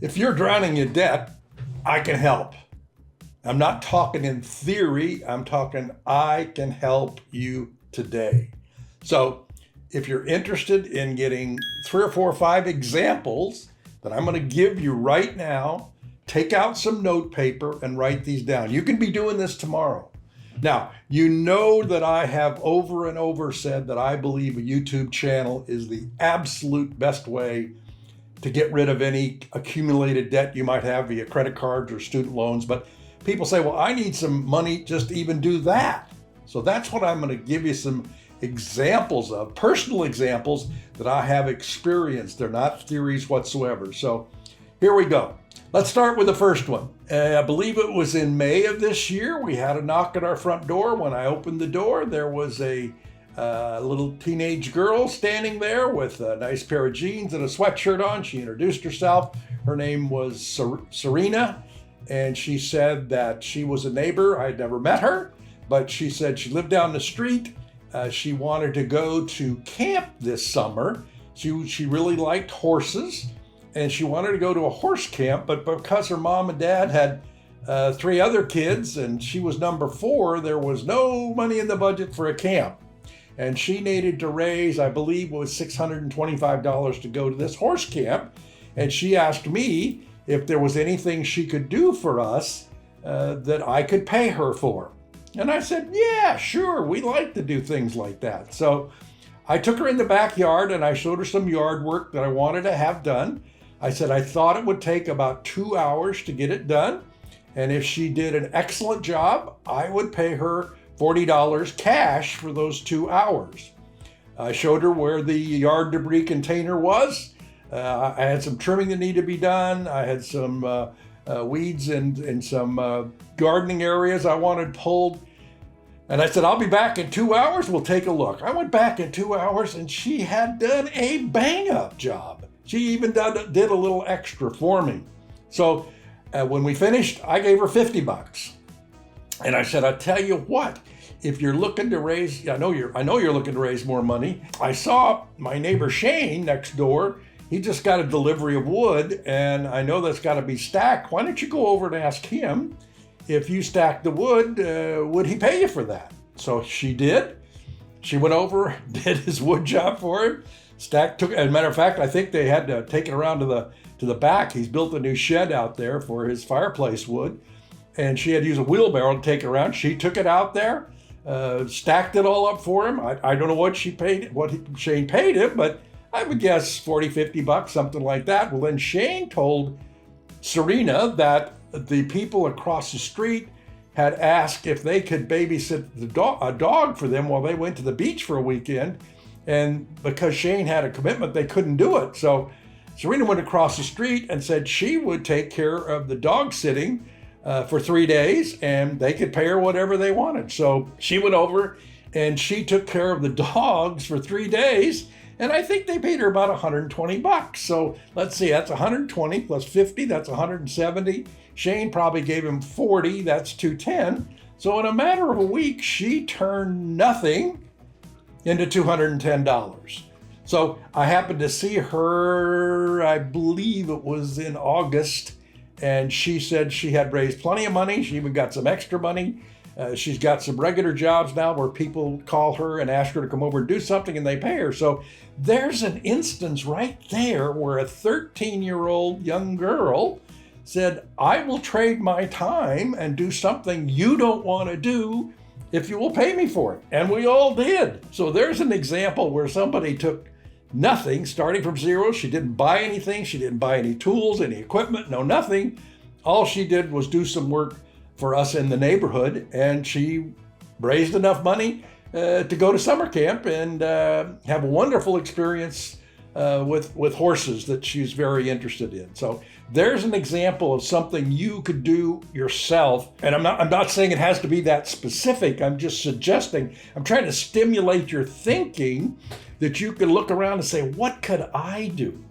If you're drowning in debt, I can help. I'm not talking in theory, I'm talking I can help you today. So if you're interested in getting 3 or 4 or 5 examples that I'm going to give you right now, take out some note paper and write these down. You can be doing this tomorrow. Now, you know that I have over and over said that I believe a YouTube channel is the absolute best way to get rid of any accumulated debt you might have via credit cards or student loans. But people say, well, I need some money just to even do that. So that's what I'm going to give you some examples of, personal examples that I have experienced. They're not theories whatsoever. So here we go. Let's start with the first one. I believe it was in May of this year. We had a knock at our front door. When I opened the door, there was a little teenage girl standing there with a nice pair of jeans and a sweatshirt on. She introduced herself. Her name was Serena, and she said that she was a neighbor. I had never met her, but she said she lived down the street. She wanted to go to camp this summer. She really liked horses, and she wanted to go to a horse camp, but because her mom and dad had 3 other kids and she was number 4, there was no money in the budget for a camp. And she needed to raise, I believe it was $625 to go to this horse camp. And she asked me if there was anything she could do for us that I could pay her for. And I said, yeah, sure, we like to do things like that. So I took her in the backyard and I showed her some yard work that I wanted to have done. I said I thought it would take about 2 hours to get it done. And if she did an excellent job, I would pay her $40 cash for those 2 hours. I showed her where the yard debris container was. I had some trimming that needed to be done. I had some weeds and some gardening areas I wanted pulled. And I said, I'll be back in 2 hours. We'll take a look. I went back in 2 hours and she had done a bang-up job. She even did a little extra for me. So when we finished, I gave her $50. And I said, I'll tell you what, if you're looking to raise, I know you're looking to raise more money. I saw my neighbor Shane next door. He just got a delivery of wood, and I know that's got to be stacked. Why don't you go over and ask him if you stack the wood, would he pay you for that? So she did. She went over, did his wood job for him. As a matter of fact, I think they had to take it around to the back. He's built a new shed out there for his fireplace wood. And she had to use a wheelbarrow to take it around. She took it out there, stacked it all up for him. I don't know what Shane paid him, but I would guess $40, $50, something like that. Well, then Shane told Serena that the people across the street had asked if they could babysit a dog for them while they went to the beach for a weekend. And because Shane had a commitment, they couldn't do it. So Serena went across the street and said she would take care of the dog sitting for 3 days, and they could pay her whatever they wanted. So she went over and she took care of the dogs for 3 days, and I think they paid her about $120. So let's see, that's 120 plus 50, that's 170. Shane probably gave him 40, that's 210. So in a matter of a week, she turned nothing into $210. So I happened to see her, I believe it was in August, and she said she had raised plenty of money. She even got some extra money. She's got some regular jobs now where people call her and ask her to come over and do something and they pay her. So there's an instance right there where a 13-year-old young girl said, I will trade my time and do something you don't want to do if you will pay me for it. And we all did. So there's an example where somebody took nothing, starting from zero. She didn't buy anything. She didn't buy any tools, any equipment, no nothing. All she did was do some work for us in the neighborhood, and she raised enough money to go to summer camp and have a wonderful experience with horses that she's very interested in. So there's an example of something you could do yourself. And I'm not saying it has to be that specific. I'm just suggesting, I'm trying to stimulate your thinking that you could look around and say, what could I do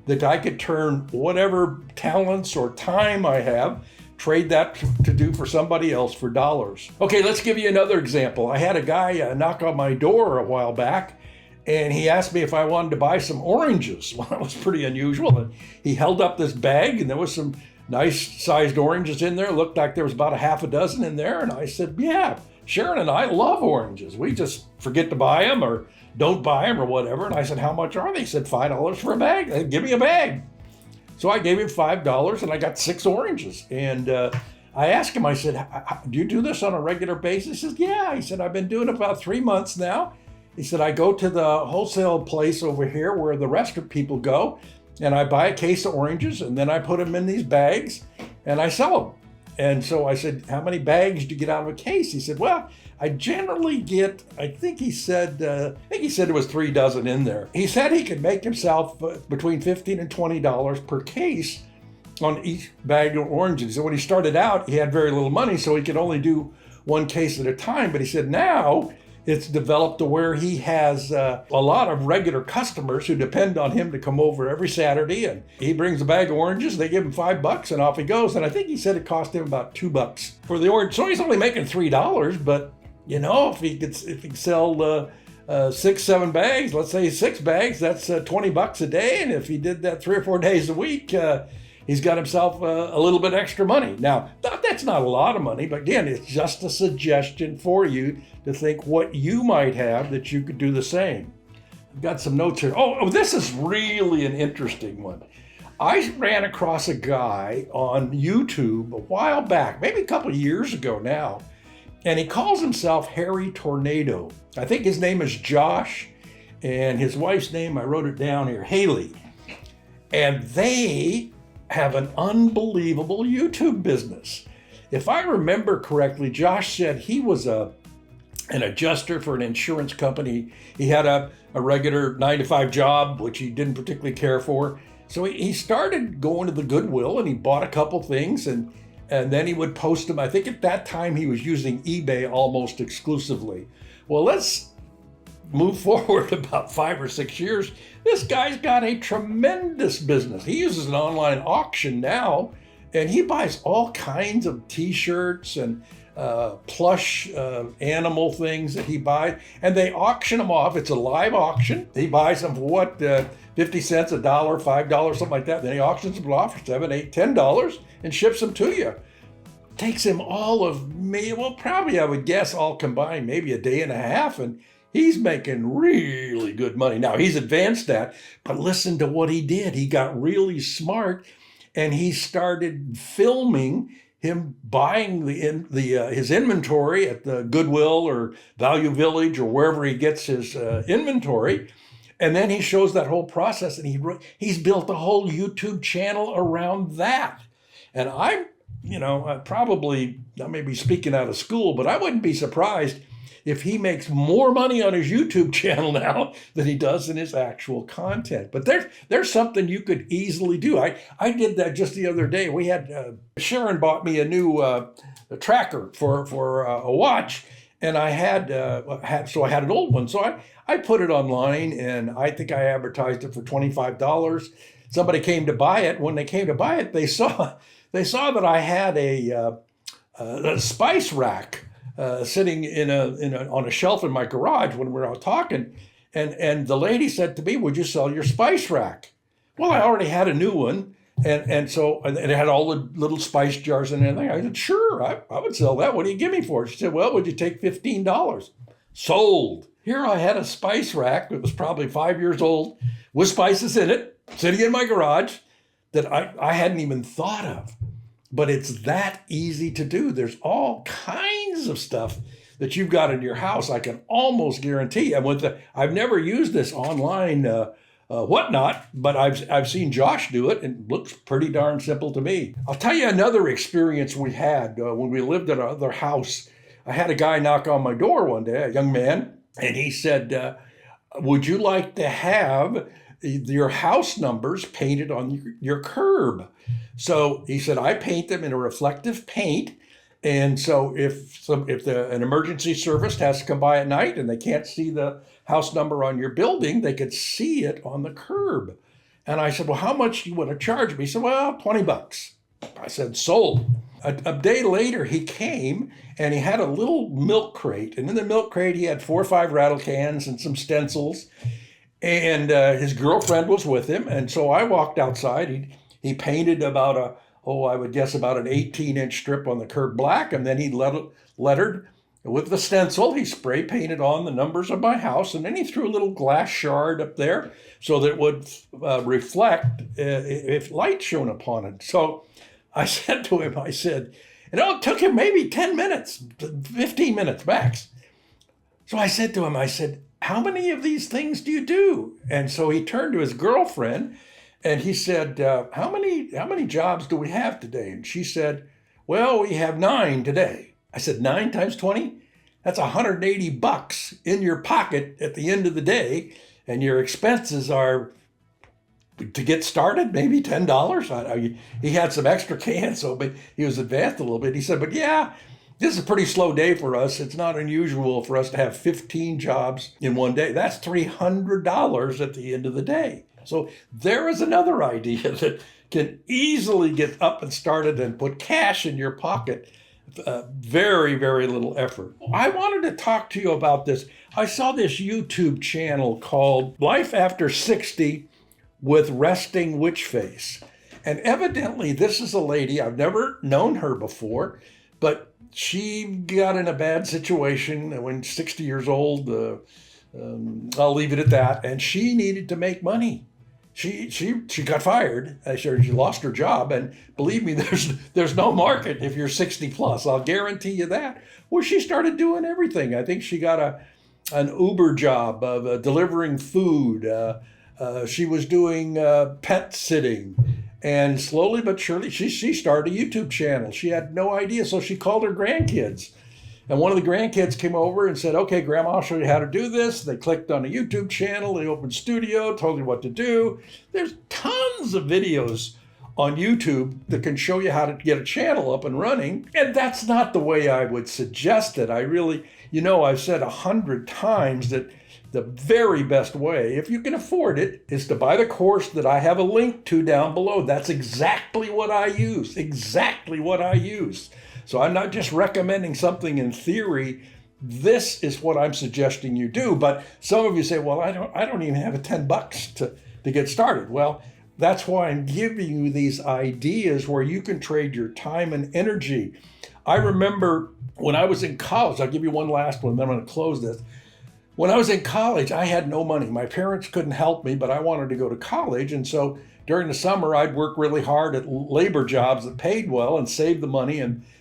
that I could turn whatever talents or time I have, trade that to do for somebody else for dollars. Okay, let's give you another example. I had a guy knock on my door a while back, And he asked me if I wanted to buy some oranges. Well, that was pretty unusual. And he held up this bag, and there was some nice sized oranges in there. It looked like there was about a half a dozen in there. And I said, yeah, Sharon and I love oranges. We just forget to buy them or don't buy them or whatever. And I said, how much are they? He said, $5 for a bag. They said, give me a bag. So I gave him $5 and I got 6 oranges. And I asked him, I said, do you do this on a regular basis? He says, yeah. He said, I've been doing it about 3 months now. He said, I go to the wholesale place over here where the restaurant people go, and I buy a case of oranges, and then I put them in these bags, and I sell them. And so I said, how many bags do you get out of a case? He said, well, I generally get, I think he said it was 3 dozen in there. He said he could make himself between $15 and $20 per case on each bag of oranges. And when he started out, he had very little money, so he could only do 1 case at a time. But he said now it's developed to where he has a lot of regular customers who depend on him to come over every Saturday, and he brings a bag of oranges. They give him $5 and off he goes. And I think he said it cost him about $2 for the orange. So he's only making $3, but you know, if he could sell 6, 7 bags, let's say 6 bags, that's $20 a day. And if he did that 3 or 4 days a week, he's got himself a little bit extra money. Now, that's not a lot of money, but again, it's just a suggestion for you to think what you might have that you could do the same. I've got some notes here. Oh, this is really an interesting one. I ran across a guy on YouTube a while back, maybe a couple of years ago now, and he calls himself Harry Tornado. I think his name is Josh, and his wife's name, I wrote it down here, Haley. And they have an unbelievable YouTube business. If I remember correctly, Josh said he was an adjuster for an insurance company. He had a regular 9-to-5 job, which he didn't particularly care for. So he started going to the Goodwill, and he bought a couple things, and then he would post them. I think at that time he was using eBay almost exclusively. Well, let's move forward about 5 or 6 years. This guy's got a tremendous business. He uses an online auction now, and he buys all kinds of t-shirts and plush animal things that he buys, and they auction them off. It's a live auction. He buys them for what, 50 cents, $1, $5, something like that. Then he auctions them off for $7, $8, $10 and ships them to you. Takes him all of me, well, probably I would guess all combined, maybe a day and a half, and he's making really good money. Now, he's advanced that, but listen to what he did. He got really smart, and he started filming him buying his inventory at the Goodwill or Value Village or wherever he gets his inventory. And then he shows that whole process, and he's built a whole YouTube channel around that. And I may be speaking out of school, but I wouldn't be surprised if he makes more money on his YouTube channel now than he does in his actual content. But there's something you could easily do. I did that just the other day. We had Sharon bought me a new tracker for a watch, and I had an old one. So I put it online, and I think I advertised it for $25. Somebody came to buy it. When they came to buy it, they saw that I had a spice rack sitting on a shelf in my garage when we were out talking, and the lady said to me, "Would you sell your spice rack?" Well, I already had a new one, and so it had all the little spice jars and everything. I said, "Sure, I would sell that. What do you give me for it?" She said, "Well, would you take $15?" Sold. Here I had a spice rack that was probably 5 years old with spices in it, sitting in my garage that I hadn't even thought of. But it's that easy to do. There's all kinds of stuff that you've got in your house. I can almost guarantee. I've never used this online whatnot, but I've seen Josh do it, and it looks pretty darn simple to me. I'll tell you another experience we had when we lived at another house. I had a guy knock on my door one day, a young man, and he said, "Would you like to have your house numbers painted on your curb?" So he said, I paint them in a reflective paint. And so if an emergency service has to come by at night and they can't see the house number on your building, they could see it on the curb. And I said, well, how much do you want to charge me? He said, well, $20. I said, sold. a day later, he came and he had a little milk crate. And in the milk crate, he had 4 or 5 rattle cans and some stencils. And his girlfriend was with him. And so I walked outside. He painted about I would guess about an 18-inch strip on the curb black. And then he lettered with the stencil. He spray painted on the numbers of my house. And then he threw a little glass shard up there so that it would reflect if light shone upon it. So I said to him, it took him maybe 10 minutes, 15 minutes max. So I said to him, how many of these things do you do? And so he turned to his girlfriend and he said, how many jobs do we have today? And she said, well, we have 9 today. I said, 9 times 20? That's $180 in your pocket at the end of the day. And your expenses are, to get started, maybe $10. He had some extra cans, but he was advanced a little bit. He said, but yeah, this is a pretty slow day for us. It's not unusual for us to have 15 jobs in one day. That's $300 at the end of the day. So there is another idea that can easily get up and started and put cash in your pocket. Very, very little effort. I wanted to talk to you about this. I saw this YouTube channel called Life After 60 with Resting Witch Face. And evidently this is a lady, I've never known her before, but she got in a bad situation when 60 years old. I'll leave it at that. And she needed to make money. She got fired. She lost her job, and believe me, there's no market if you're 60 plus. I'll guarantee you that. Well, she started doing everything. I think she got an Uber job of delivering food. She was doing pet sitting, and slowly but surely she started a YouTube channel. She had no idea, so she called her grandkids. And one of the grandkids came over and said, okay, Grandma, I'll show you how to do this. They clicked on a YouTube channel. They opened Studio, told you what to do. There's tons of videos on YouTube that can show you how to get a channel up and running. And that's not the way I would suggest it. I really, I've said 100 times that the very best way, if you can afford it, is to buy the course that I have a link to down below. That's exactly what I use. So I'm not just recommending something in theory. This is what I'm suggesting you do. But some of you say, well, I don't even have $10 to get started. Well, that's why I'm giving you these ideas where you can trade your time and energy. I remember when I was in college, I'll give you one last one, then I'm going to close this. When I was in college, I had no money. My parents couldn't help me, but I wanted to go to college. And so during the summer, I'd work really hard at labor jobs that paid well and save the money,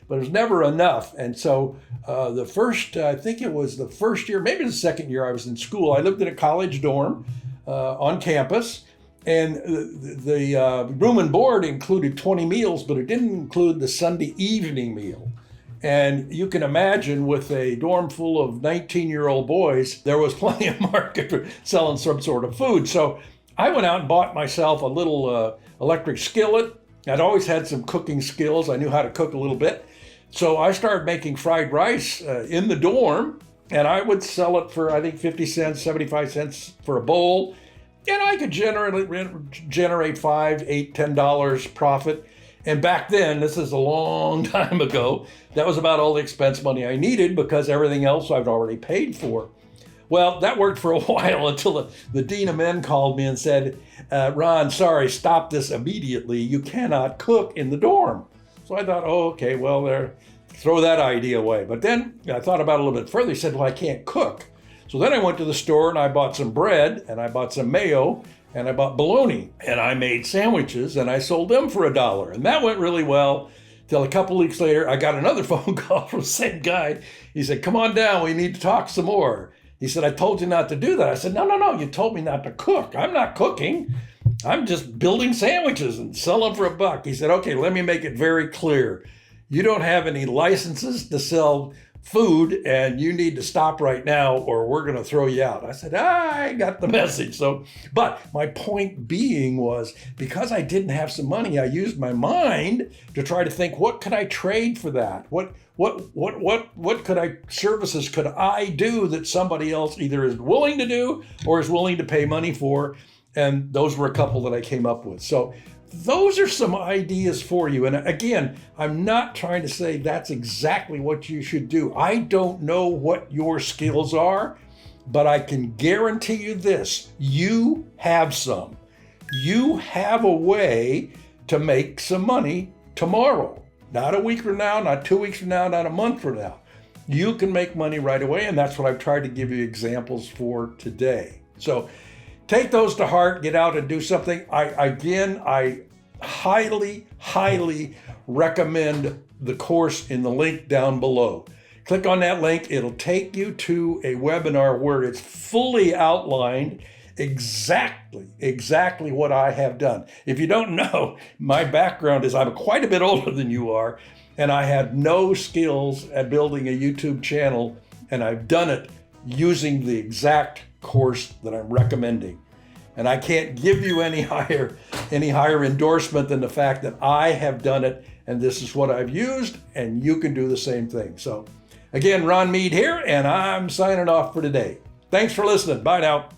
but it was never enough. And so I think it was the first year, maybe the second year I was in school, I lived in a college dorm on campus. And the room and board included 20 meals, but it didn't include the Sunday evening meal. And you can imagine with a dorm full of 19-year-old boys, there was plenty of market for selling some sort of food. So I went out and bought myself a little electric skillet. I'd always had some cooking skills. I knew how to cook a little bit. So I started making fried rice in the dorm, and I would sell it for, I think, 50 cents, 75 cents for a bowl. And I could generate $5, $8, $10 profit. And back then, this is a long time ago, that was about all the expense money I needed because everything else I'd already paid for. Well, that worked for a while until the Dean of Men called me and said, Ron, sorry, stop this immediately. You cannot cook in the dorm. So I thought, oh, okay, well, throw that idea away. But then I thought about it a little bit further. He said, well, I can't cook. So then I went to the store and I bought some bread and I bought some mayo and I bought bologna and I made sandwiches and I sold them for $1. And that went really well till a couple weeks later, I got another phone call from the same guy. He said, come on down, we need to talk some more. He said, I told you not to do that. I said, no, you told me not to cook. I'm not cooking. I'm just building sandwiches and sell them for $1. He said, okay, let me make it very clear. You don't have any licenses to sell food and you need to stop right now or we're going to throw you out. I said, I got the message. But my point being was because I didn't have some money, I used my mind to try to think, what could I trade for that? What services could I do that somebody else either is willing to do or is willing to pay money for? And those were a couple that I came up with. So those are some ideas for you. And again, I'm not trying to say that's exactly what you should do. I don't know what your skills are, but I can guarantee you this: you have some. You have a way to make some money tomorrow. Not a week from now, not 2 weeks from now, not a month from now. You can make money right away, and that's what I've tried to give you examples for today. So take those to heart, get out and do something. I highly, highly recommend the course in the link down below. Click on that link. It'll take you to a webinar where it's fully outlined exactly what I have done. If you don't know, my background is I'm quite a bit older than you are, and I had no skills at building a YouTube channel, and I've done it using the exact course that I'm recommending. And I can't give you any higher endorsement than the fact that I have done it, and this is what I've used, and you can do the same thing. So again, Ron Mead here, and I'm signing off for today. Thanks for listening. Bye now.